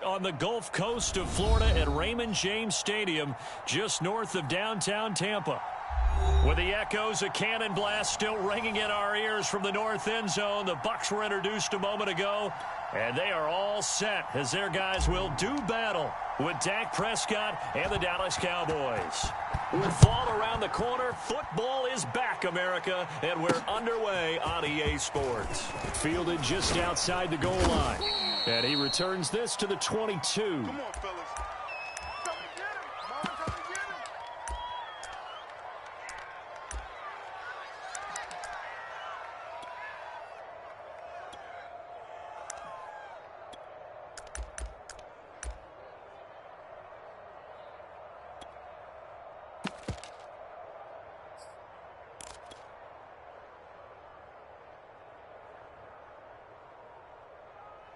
On the Gulf Coast of Florida at Raymond James Stadium, just north of downtown Tampa. With the echoes of cannon blast still ringing in our ears from the north end zone, the Bucs were introduced a moment ago, and they are all set as their guys will do battle with Dak Prescott and the Dallas Cowboys. With fall around the corner, football is back, America, and we're underway on EA Sports. Fielded just outside the goal line, and he returns this to the 22. Come on, fellas.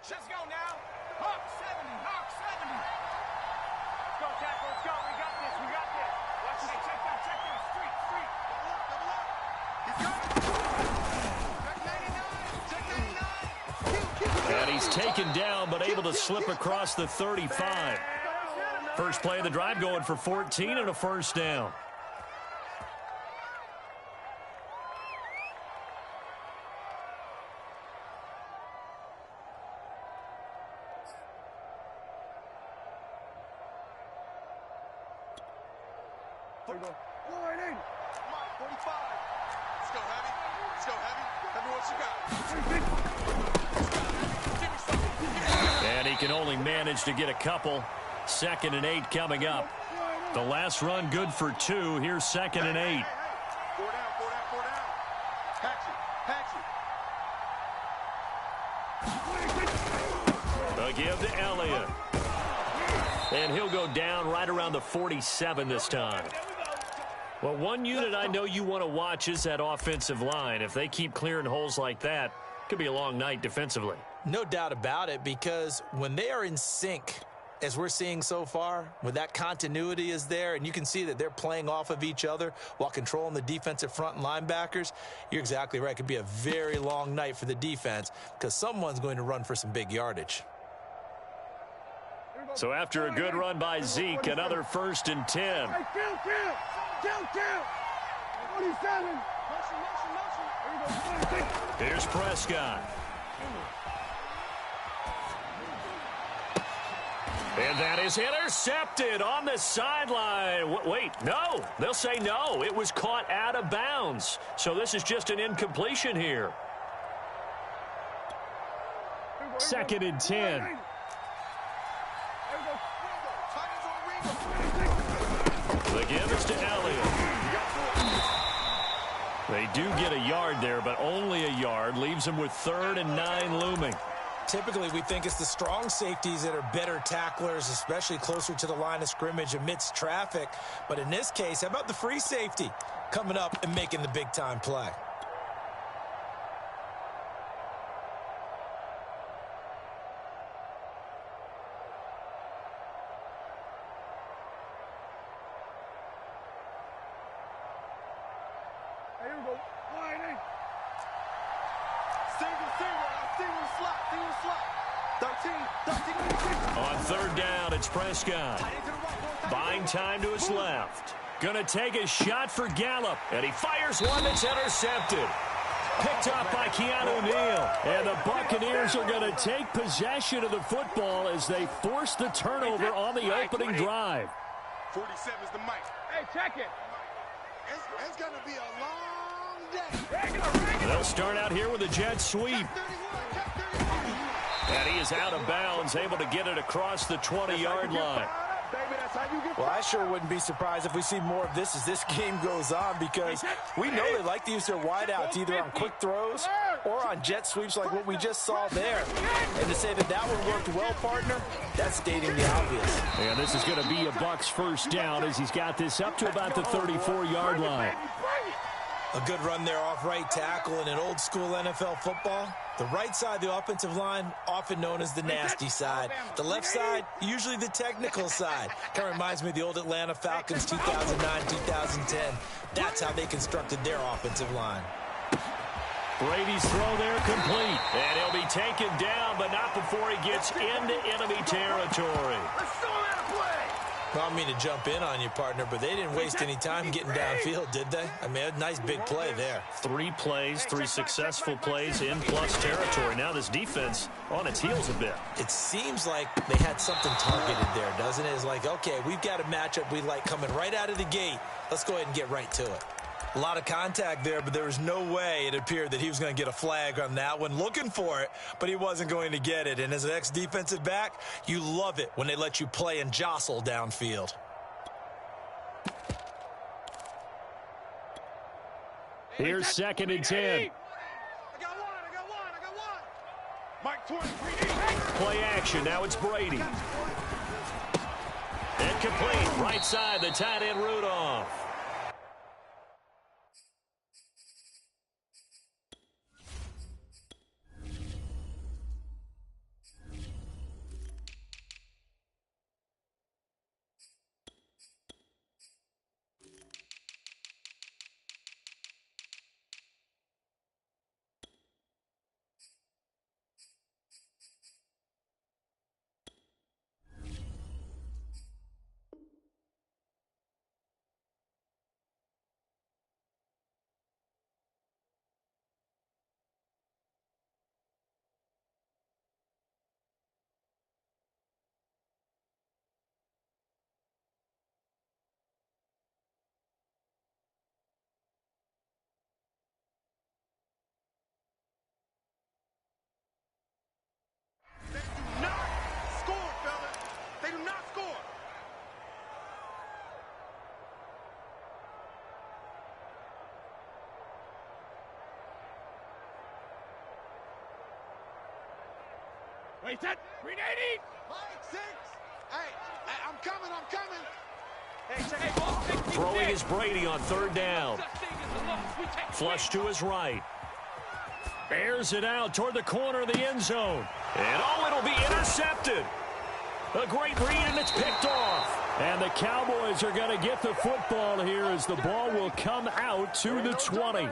Let's go now. Hawk 70, Hawk 70. Let's go, tackle, let's go. We got this, we got this. Watch this. Hey, check that. Street. Double up. Check 99. And he's taken down, but able to slip across the 35. First play of the drive going for 14 and a first down. There we go. Line in. Come on, 45. Let's go, Heavy. Heavy, what you got? Give me something. And he can only manage to get a couple. 2nd and 8 coming up. The last run good for 2. Here's 2nd and 8. 4 down. Patch it. A give to Elliott. And he'll go down right around the 47 this time. Well, one unit I know you want to watch is that offensive line. If they keep clearing holes like that, it could be a long night defensively. No doubt about it, because when they are in sync, as we're seeing so far, when that continuity is there, and you can see that they're playing off of each other while controlling the defensive front and linebackers, you're exactly right. It could be a very long night for the defense because someone's going to run for some big yardage. So after a good run by Zeke, another 1st and 10. Hey, count. 27. Motion. Here's Prescott. And that is intercepted on the sideline. Wait, no. They'll say no. It was caught out of bounds. So this is just an incompletion here. 2nd and 10. The give is to Elliott. They do get a yard there, but only a yard. Leaves them with 3rd and 9 looming. Typically, we think it's the strong safeties that are better tacklers, especially closer to the line of scrimmage amidst traffic. But in this case, how about the free safety coming up and making the big-time play? Here we go. Line in. Single slot. 13. On 3rd down, it's Prescott. Buying time to his left. Gonna take a shot for Gallup, and he fires one that's intercepted. Picked up by Keanu Neal. And the Buccaneers are going to take possession of the football as they force the turnover on the opening drive. 47 is the mic. Hey, check it. It's going to be a long day. They'll start out here with a jet sweep. And he is out of bounds, able to get it across the 20-yard line. Well, I sure wouldn't be surprised if we see more of this as this game goes on, because we know they like to use their wideouts either on quick throws or on jet sweeps like what we just saw there. And to say that that one worked well, partner, that's stating the obvious. And this is going to be a Bucs first down as he's got this up to about the 34-yard line. A good run there off right tackle in an old-school NFL football. The right side of the offensive line, often known as the nasty side. The left side, usually the technical side. Kind of reminds me of the old Atlanta Falcons 2009-2010. That's how they constructed their offensive line. Brady's throw there complete. And he'll be taken down, but not before he gets into enemy territory. Well, I don't mean to jump in on you, partner, but they didn't waste any time getting downfield, did they? I mean, a nice big play there. 3 plays, 3 successful plays in plus territory. Now this defense on its heels a bit. It seems like they had something targeted there, doesn't it? It's like, okay, we've got a matchup we like coming right out of the gate. Let's go ahead and get right to it. A lot of contact there, but there was no way it appeared that he was going to get a flag on that one. Looking for it, but he wasn't going to get it. And as an ex-defensive back, you love it when they let you play and jostle downfield. Here's 2nd and 10. I got one. Mike 23. Play action. Now it's Brady. Incomplete. Right side, the tight end Rudolph. Wait, that grenade! 6. Hey, I'm coming. Throwing is Brady on 3rd down. Flush to his right. Airs it out toward the corner of the end zone. And it'll be intercepted. A great read, and it's picked off. And the Cowboys are going to get the football here as the ball will come out to the 20.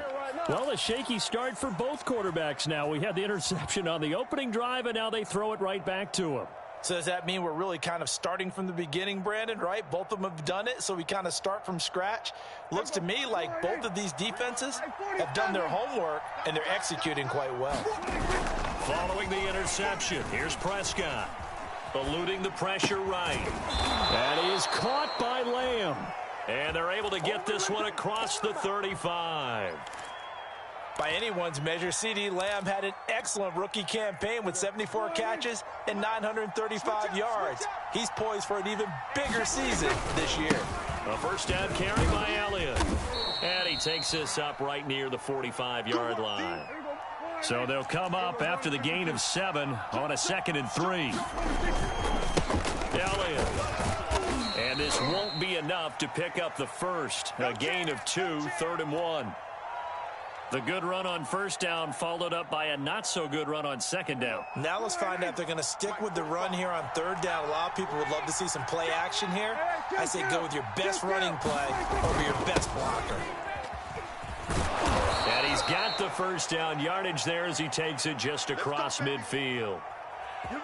Well, a shaky start for both quarterbacks now. We had the interception on the opening drive, and now they throw it right back to him. So does that mean we're really kind of starting from the beginning, Brandon, right? Both of them have done it, so we kind of start from scratch. Looks to me like both of these defenses have done their homework, and they're executing quite well. Following the interception, here's Prescott. Eluding the pressure right. That is caught by Lamb. And they're able to get this one across the 35. By anyone's measure, CeeDee Lamb had an excellent rookie campaign with 74 catches and 935 yards. He's poised for an even bigger season this year. A first down carry by Elliott. And he takes this up right near the 45-yard line. So they'll come up after the gain of 7 on a 2nd and 3. Elliott. And this won't be enough to pick up the first. A gain of 2, 3rd and 1. The good run on 1st down followed up by a not-so-good run on 2nd down. Now let's find out if they're going to stick with the run here on 3rd down. A lot of people would love to see some play action here. I say go with your best running play over your best blocker. And he's got the first down yardage there as he takes it just across midfield.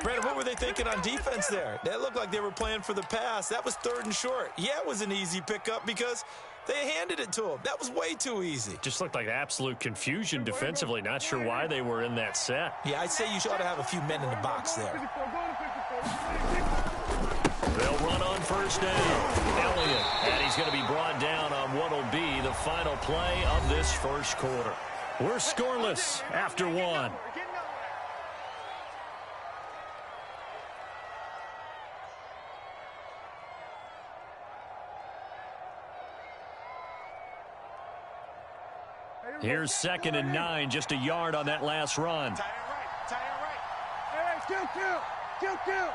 Brandon, what were they thinking on defense there? They looked like they were playing for the pass. That was 3rd and short. Yeah, it was an easy pickup because they handed it to him. That was way too easy. Just looked like absolute confusion defensively. Not sure why they were in that set. Yeah, I'd say you ought to have a few men in the box there. They'll run on 1st down. Elliott, and he's going to be brought down on what will be the final play of this 1st quarter. We're scoreless after 1. Here's 2nd and 9, just a yard on that last run. Tie it right. Hey, kill.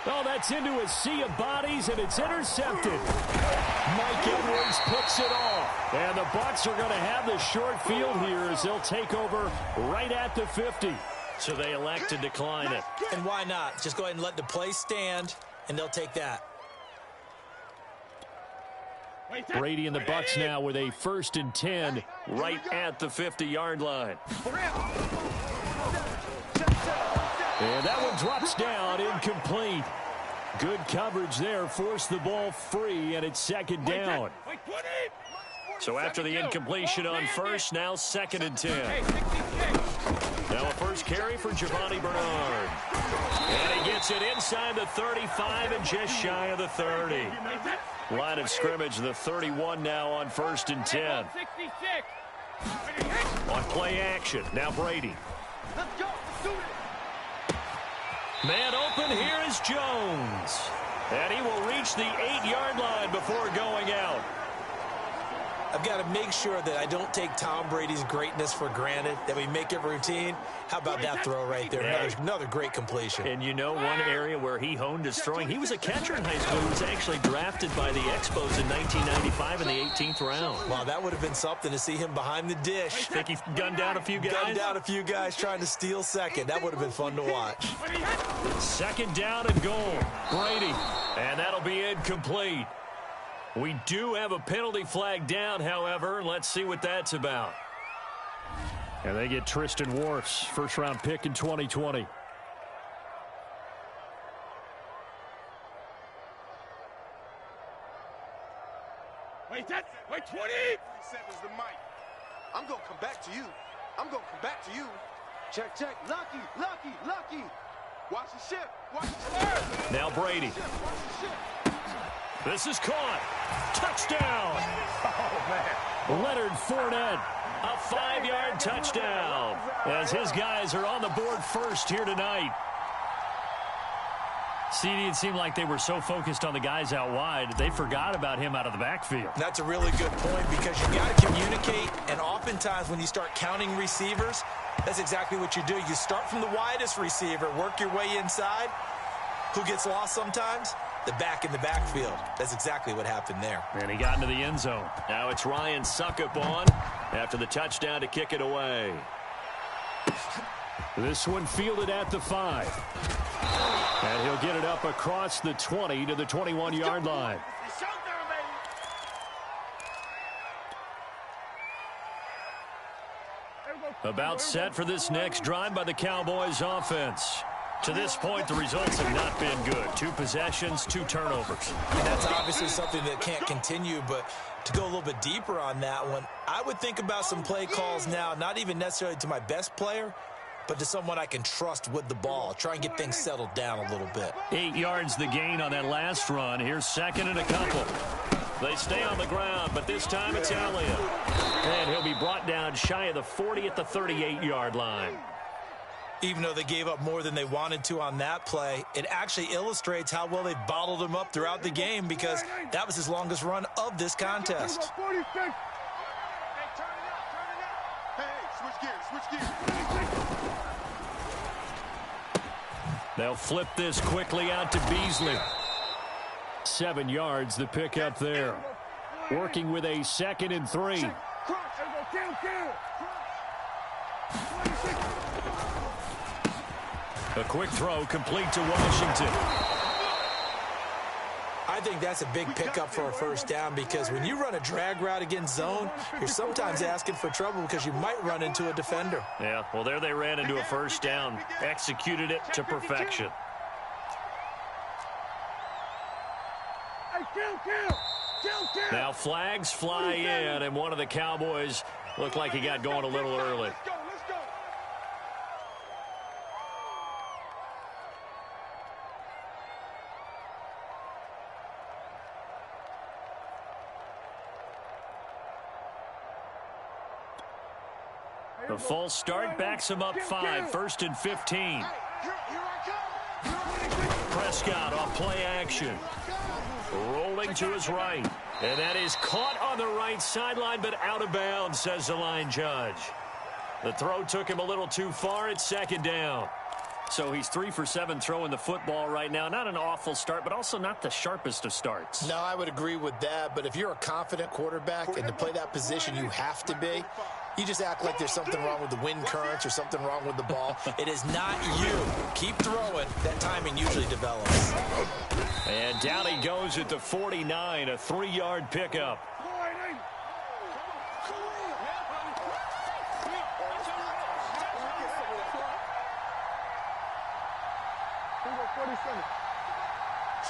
Oh, that's into a sea of bodies, and it's intercepted. Mike Edwards picks it off. And the Bucs are going to have the short field here as they'll take over right at the 50. So they elect to decline it. And why not? Just go ahead and let the play stand, and they'll take that. Brady and the Bucs now with a 1st and 10 right at the 50-yard line. And that one drops down, incomplete. Good coverage there, forced the ball free, and it's 2nd down. So after the incompletion on 1st, now 2nd and 10. Now a first carry for Giovanni Bernard. And he gets it inside the 35 and just shy of the 30. Line of scrimmage, the 31 now on 1st and 10. On play action, now Brady. Man open, here is Jones. And he will reach the 8-yard line before going out. I've got to make sure that I don't take Tom Brady's greatness for granted, that we make it routine. How about that throw right there? Another great completion. And you know one area where he honed his throwing? He was a catcher in high school. He was actually drafted by the Expos in 1995 in the 18th round. Wow, that would have been something to see him behind the dish. Think he's gunned down a few guys? Gunned down a few guys trying to steal second. That would have been fun to watch. 2nd down and goal. Brady. And that'll be incomplete. We do have a penalty flag down, however. Let's see what that's about. And they get Tristan Wirfs, first-round pick in 2020. Wait, 20! Is the mic. I'm going to come back to you. I'm going to come back to you. Check. Lucky. Watch the ship. Now Brady. This is caught. Touchdown. Oh, man. Leonard Fournette, a 5-yard touchdown as his guys are on the board first here tonight. CD, it seemed like they were so focused on the guys out wide, they forgot about him out of the backfield. That's a really good point because you got to communicate, and oftentimes when you start counting receivers, that's exactly what you do. You start from the widest receiver, work your way inside. Who gets lost sometimes? The back in the backfield. That's exactly what happened there. And he got into the end zone. Now it's Ryan Suckup on after the touchdown to kick it away. This one fielded at the 5. And he'll get it up across the 20 to the 21-yard line. About set for this next drive by the Cowboys offense. To this point, the results have not been good. 2 possessions, 2 turnovers. And that's obviously something that can't continue, but to go a little bit deeper on that one, I would think about some play calls now, not even necessarily to my best player, but to someone I can trust with the ball. Try and get things settled down a little bit. 8 yards the gain on that last run. Here's 2nd and a couple. They stay on the ground, but this time it's Elliott. And he'll be brought down shy of the 40 at the 38-yard line. Even though they gave up more than they wanted to on that play, it actually illustrates how well they bottled him up throughout the game because that was his longest run of this contest. Switch gears. They'll flip this quickly out to Beasley. 7 yards, the pickup there. Working with a 2nd and 3. A quick throw complete to Washington. I think that's a big pickup for a first down because when you run a drag route against zone, you're sometimes asking for trouble because you might run into a defender. Yeah, well, there they ran into a first down. Executed it to perfection. Now flags fly in, and one of the Cowboys looked like he got going a little early. The false start backs him up 5, 1st and 15. Prescott off play action. Rolling to his right. And that is caught on the right sideline, but out of bounds, says the line judge. The throw took him a little too far. It's 2nd down. So he's 3 for 7 throwing the football right now. Not an awful start, but also not the sharpest of starts. No, I would agree with that. But if you're a confident quarterback and to play that position, you have to be. You just act like there's something wrong with the wind currents or something wrong with the ball. It is not you. Keep throwing. That timing usually develops. And down he goes at the 49, a 3-yard pickup.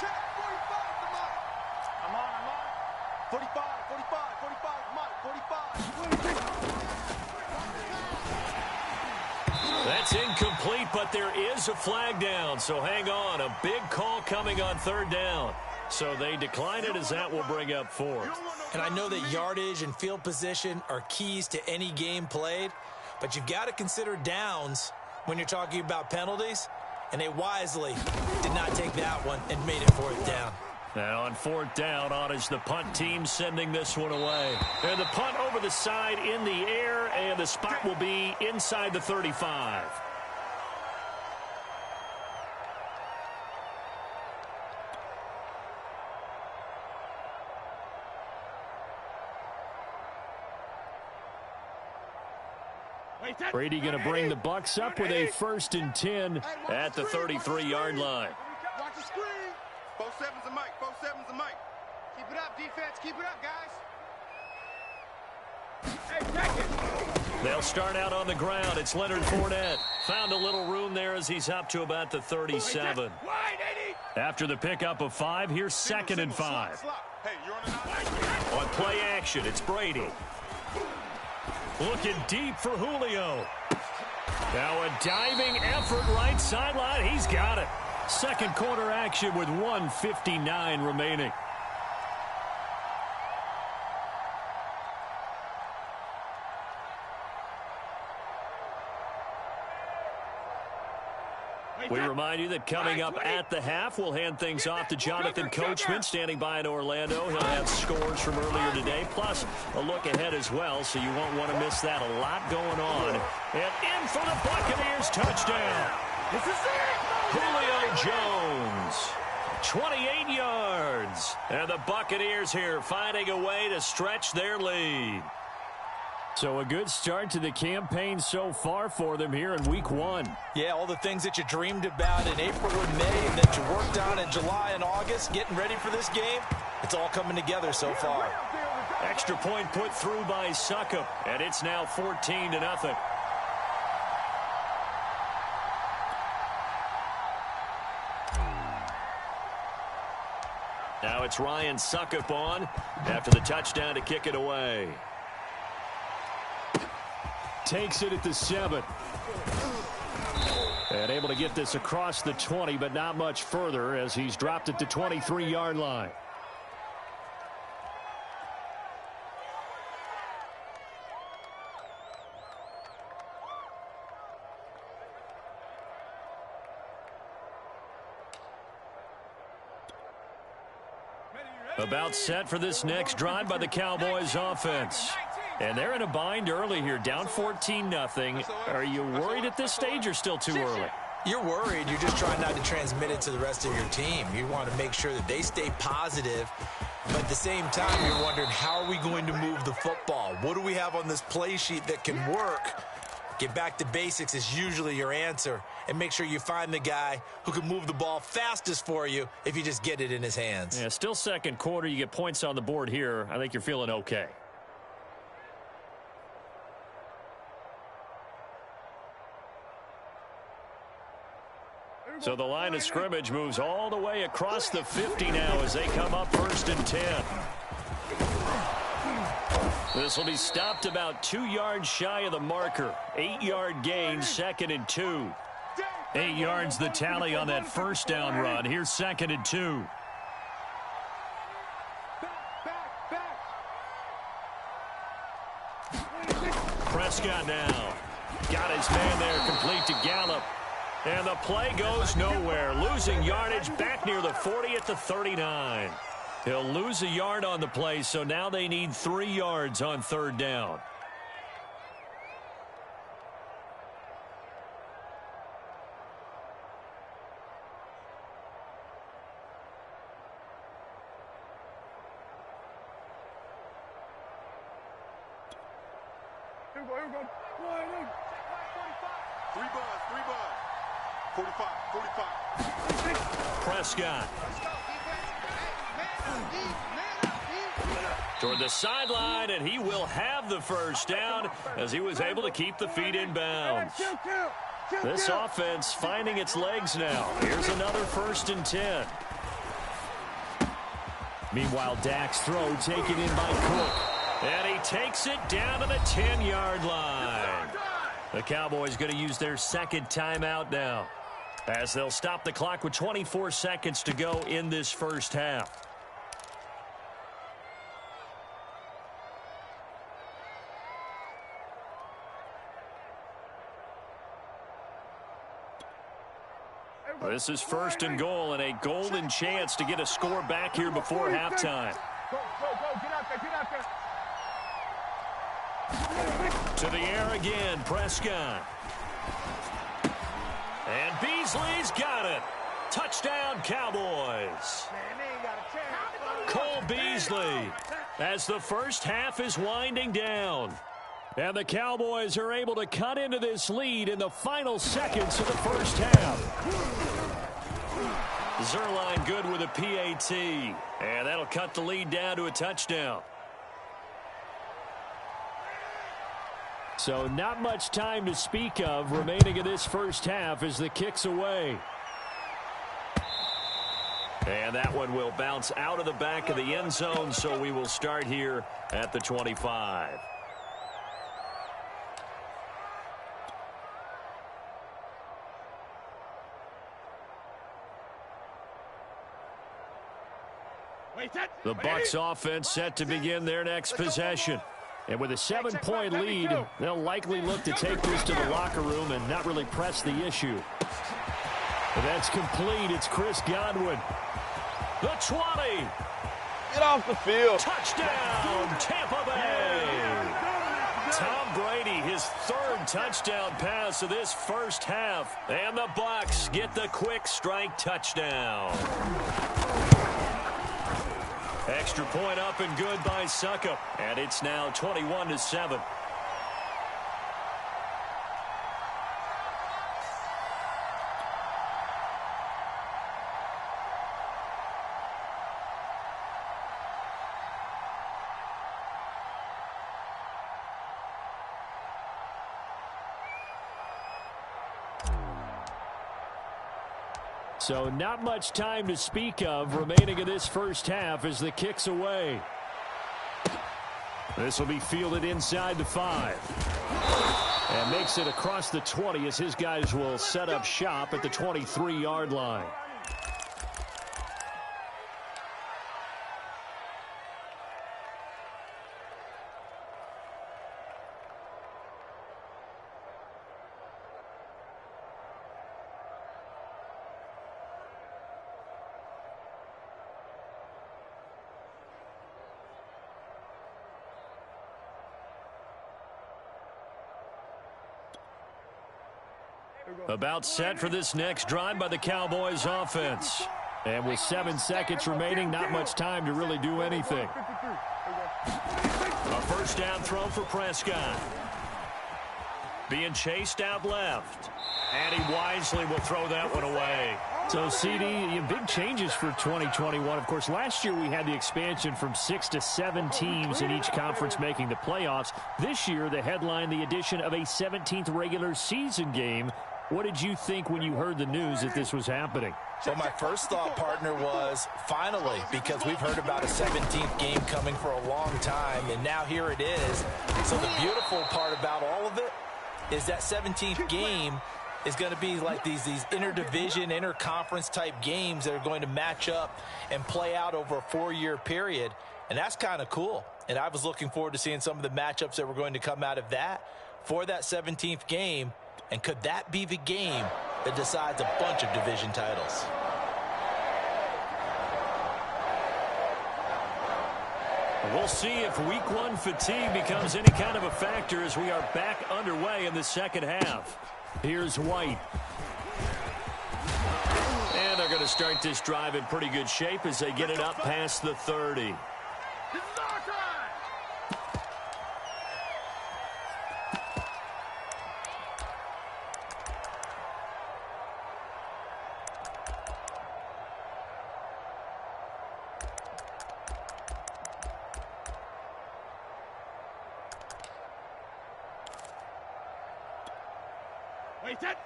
Check, 45, come on. I'm on. 45, Mike, 45. That's incomplete, but there is a flag down, so hang on. A big call coming on 3rd down. So they decline it as that will bring up 4th. And I know that yardage and field position are keys to any game played, but you've got to consider downs when you're talking about penalties, and they wisely did not take that one and made it 4th down. And on 4th down, on is the punt team sending this one away. And the punt over the side in the air, and the spot will be inside the 35. Brady going to bring the Bucs up with a 1st and 10 at the 33-yard line. Watch the screen. 4-7's a Mike. 4-7's a Mike. Keep it up, defense. Keep it up, guys. Hey, check it. They'll start out on the ground. It's Leonard Fournette. Found a little room there as he's up to about the 37. After the pickup of 5, here's 2nd and 5. Hey, you're on the On play action, it's Brady. Looking deep for Julio. Now a diving effort right sideline. He's got it. 2nd quarter action with 1:59 remaining. We remind you that coming up at the half, we'll hand things off to Jonathan Coachman, standing by in Orlando. He'll have scores from earlier today, plus a look ahead as well, so you won't want to miss that. A lot going on. And in for the Buccaneers touchdown. This is it. Julio Jones, 28 yards. And the Buccaneers here finding a way to stretch their lead. So a good start to the campaign so far for them here in week 1. Yeah, all the things that you dreamed about in April and May and that you worked on in July and August, getting ready for this game, it's all coming together so far. Extra point put through by Succop, and it's now 14-0. Now it's Ryan Succop on after the touchdown to kick it away. Takes it at the 7. And able to get this across the 20, but not much further as he's dropped it to 23-yard line. About set for this next drive by the Cowboys offense. And they're in a bind early here, down 14-0. Are you worried at this stage or still too early? You're worried. You're just trying not to transmit it to the rest of your team. You want to make sure that they stay positive. But at the same time, you're wondering, how are we going to move the football? What do we have on this play sheet that can work? Get back to basics is usually your answer. And make sure you find the guy who can move the ball fastest for you if you just get it in his hands. Yeah, still 2nd quarter. You get points on the board here. I think you're feeling okay. So the line of scrimmage moves all the way across the 50 now as they come up 1st and 10. This will be stopped about 2 yards shy of the marker. 8-yard gain, 2nd and 2. 8 yards the tally on that 1st down run. Here's 2nd and 2. Prescott now. Got his man there, complete to Gallup. And the play goes nowhere. Losing yardage back near the 40 at the 39. He'll lose a yard on the play, so now they need 3 yards on 3rd down. Here we go. 3 buzz. 45. Prescott. Toward the sideline, and he will have the first down as he was able to keep the feet in bounds. This offense finding its legs now. Here's another 1st and 10. Meanwhile, Dak's throw taken in by Cook. And he takes it down to the 10-yard line. The Cowboys going to use their 2nd timeout now, as they'll stop the clock with 24 seconds to go in this first half. This is 1st and goal, and a golden chance to get a score back here before halftime. Go. Get out there. To the air again, Prescott. And Beasley's got it. Touchdown, Cowboys. Cole Beasley as the first half is winding down. And the Cowboys are able to cut into this lead in the final seconds of the first half. Zerline good with a PAT. And that'll cut the lead down to a touchdown. So not much time to speak of remaining in this first half as the kick's away. And that one will bounce out of the back of the end zone, so we will start here at the 25. The Bucs offense set to begin their next possession. And with a 7-point lead, they'll likely look to take this to the locker room and not really press the issue. But that's complete. It's Chris Godwin. The 20. Get off the field. Touchdown, Tampa Bay. Tom Brady, his 3rd touchdown pass of this first half. And the Bucs get the quick strike touchdown. Extra point up and good by Suckup. And it's now 21-7. So not much time to speak of remaining in this first half as the kick's away. This will be fielded inside the 5. And makes it across the 20 as his guys will set up shop at the 23-yard line. About set for this next drive by the Cowboys offense. And with 7 seconds remaining, not much time to really do anything. A first down throw for Prescott. Being chased out left. And he wisely will throw that one away. So, CD, big changes for 2021. Of course, last year we had the expansion from 6 to 7 teams in each conference making the playoffs. This year, the headline, the addition of a 17th regular season game. What did you think when you heard the news that this was happening? Well, my first thought, partner, was finally, because we've heard about a 17th game coming for a long time, and now here it is. So the beautiful part about all of it is that 17th game is going to be like these interdivision, interconference type games that are going to match up and play out over a 4-year period, and that's kind of cool. And I was looking forward to seeing some of the matchups that were going to come out of that for that 17th game. And could that be the game that decides a bunch of division titles? We'll see if week 1 fatigue becomes any kind of a factor as we are back underway in the second half. Here's White. And they're going to start this drive in pretty good shape as they get it up past the 30.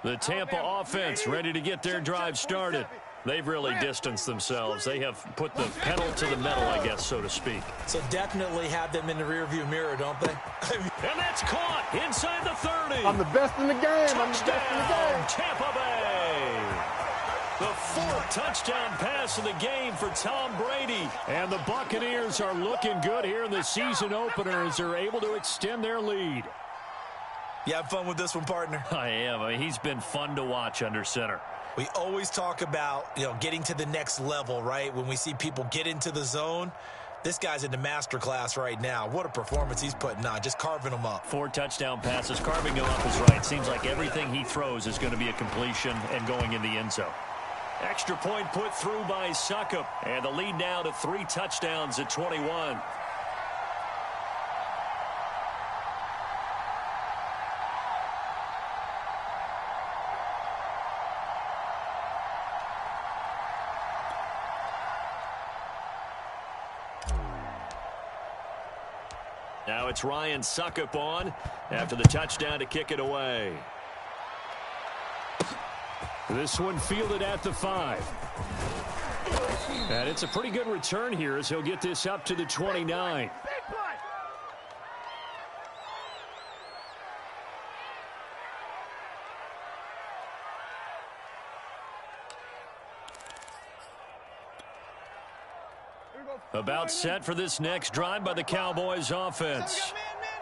The Tampa offense ready to get their drive started. They've really distanced themselves. They have put the pedal to the metal, I guess, so to speak. So definitely have them in the rearview mirror, don't they? And that's caught inside the 30. I'm the best in the game. I'm the best in the game. Tampa Bay. The fourth touchdown pass of the game for Tom Brady. And the Buccaneers are looking good here in the season opener as they're able to extend their lead. You have fun with this one, partner? I am. I mean, he's been fun to watch under center. We always talk about, getting to the next level, right? When we see people get into the zone, this guy's in the master class right now. What a performance he's putting on, just carving them up. 4 touchdown passes. Carving them up is right. Seems like everything he throws is going to be a completion and going in the end zone. Extra point put through by Succop. And the lead now to 3 touchdowns at 21. Now it's Ryan Succop on after the touchdown to kick it away. This one fielded at the 5. And it's a pretty good return here as he'll get this up to the 29. About set for this next drive by the Cowboys offense.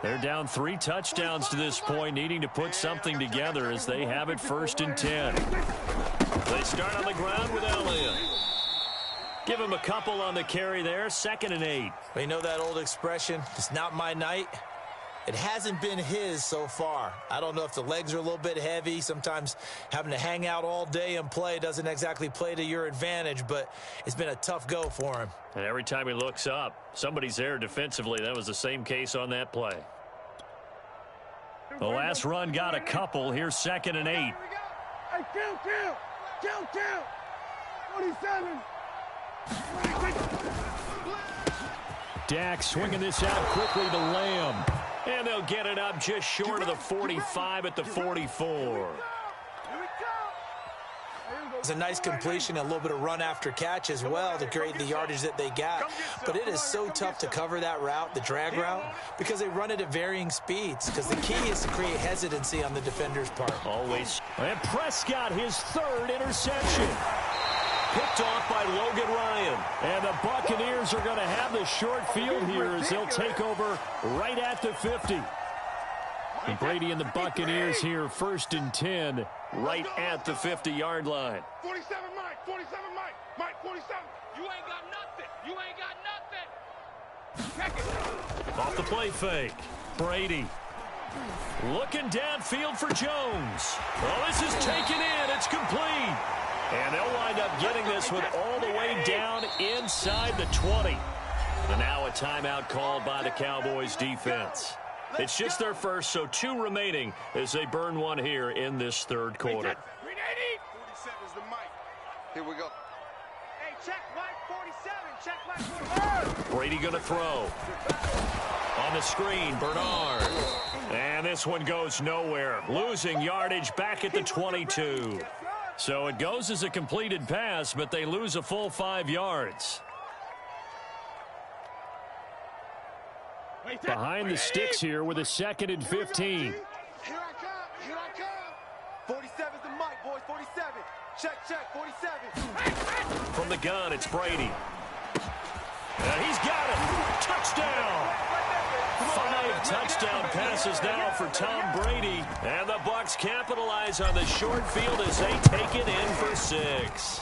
They're down 3 touchdowns to this point, needing to put something together as they have it 1st and 10. They start on the ground with Elliott. Give him a couple on the carry there, 2nd and 8. We know that old expression, it's not my night. It hasn't been his so far. I don't know if the legs are a little bit heavy. Sometimes having to hang out all day and play doesn't exactly play to your advantage, but it's been a tough go for him. And every time he looks up, somebody's there defensively. That was the same case on that play. The last run got a couple. Here's 2nd and 8. Hey, count. 47. Dak swinging this out quickly to Lamb. And they'll get it up just short of the 45 at the 44. It's a nice completion, a little bit of run after catch as well to create the yardage that they got. But it is so tough to cover that route, the drag route, because they run it at varying speeds. Because the key is to create hesitancy on the defender's part. Always. And Prescott, his 3rd interception. Picked off by Logan Ryan. And the Buccaneers are going to have the short field here as they'll take over right at the 50. And Brady and the Buccaneers here 1st and 10 right at the 50-yard line. 47, Mike. 47, Mike. Mike, 47. You ain't got nothing. Check it. Off the play fake. Brady looking downfield for Jones. Well, this is taken in. It's complete. And they'll wind up getting this one all the way down inside the 20. And now a timeout called by the Cowboys defense. It's just their first, so 2 remaining as they burn one here in this 3rd quarter. 47 is the mic. Here we go. Hey, check Mike 47. Check Mike 47. Brady going to throw. On the screen, Bernard. And this one goes nowhere. Losing yardage back at the 22. So it goes as a completed pass, but they lose a full 5 yards. Behind the sticks here with a 2nd and 15. Here I come. 47's the mic, boys. 47. Check, 47. From the gun, it's Brady. And he's got it. Touchdown. 5 touchdown passes now for Tom Brady. And the Bucs capitalize on the short field as they take it in for 6.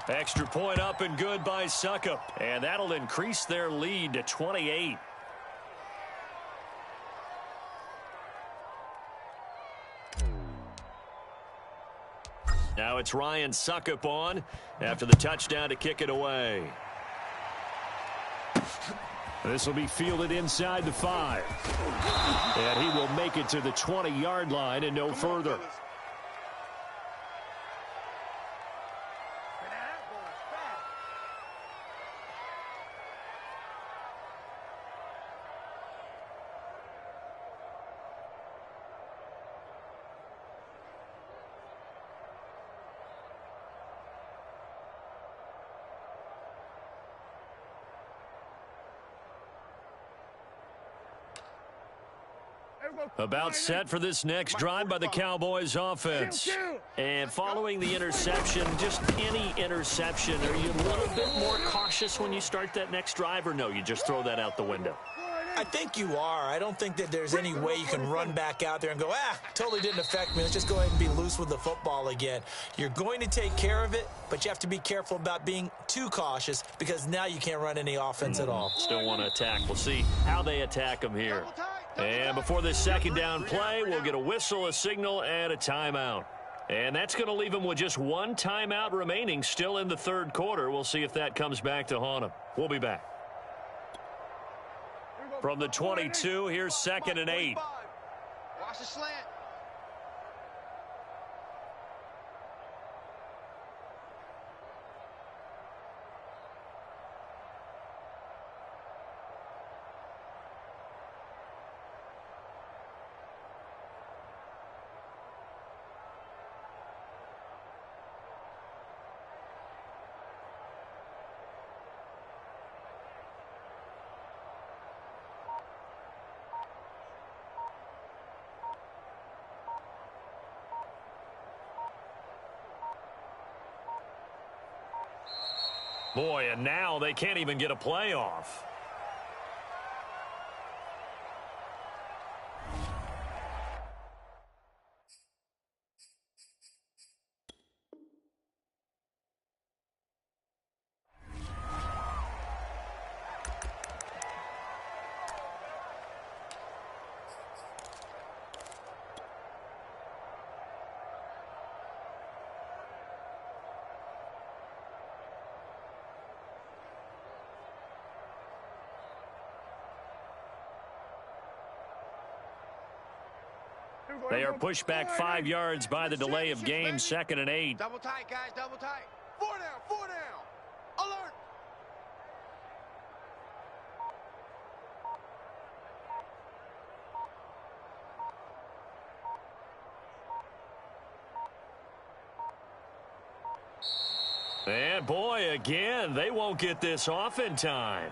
Extra point up and good by Succop. And that'll increase their lead to 28. Now it's Ryan Succop on after the touchdown to kick it away. This will be fielded inside the 5. And he will make it to the 20-yard line and no further. About set for this next drive by the Cowboys offense. And following the interception, just any interception, are you a little bit more cautious when you start that next drive, or no, you just throw that out the window? I think you are. I don't think that there's any way you can run back out there and go, totally didn't affect me. Let's just go ahead and be loose with the football again. You're going to take care of it, but you have to be careful about being too cautious because now you can't run any offense at all. Still want to attack. We'll see how they attack them here. And before this second down play, we'll get a whistle, a signal, and a timeout. And that's going to leave them with just one timeout remaining still in the third quarter. We'll see if that comes back to haunt them. We'll be back. From the 22, here's 2nd and 8. Watch the slant. Boy, and now they can't even get a playoff. They are pushed back 5 yards by the delay of game, 2nd and 8. Double tight, guys, double tight. 4 down. Alert. And boy, again, they won't get this off in time.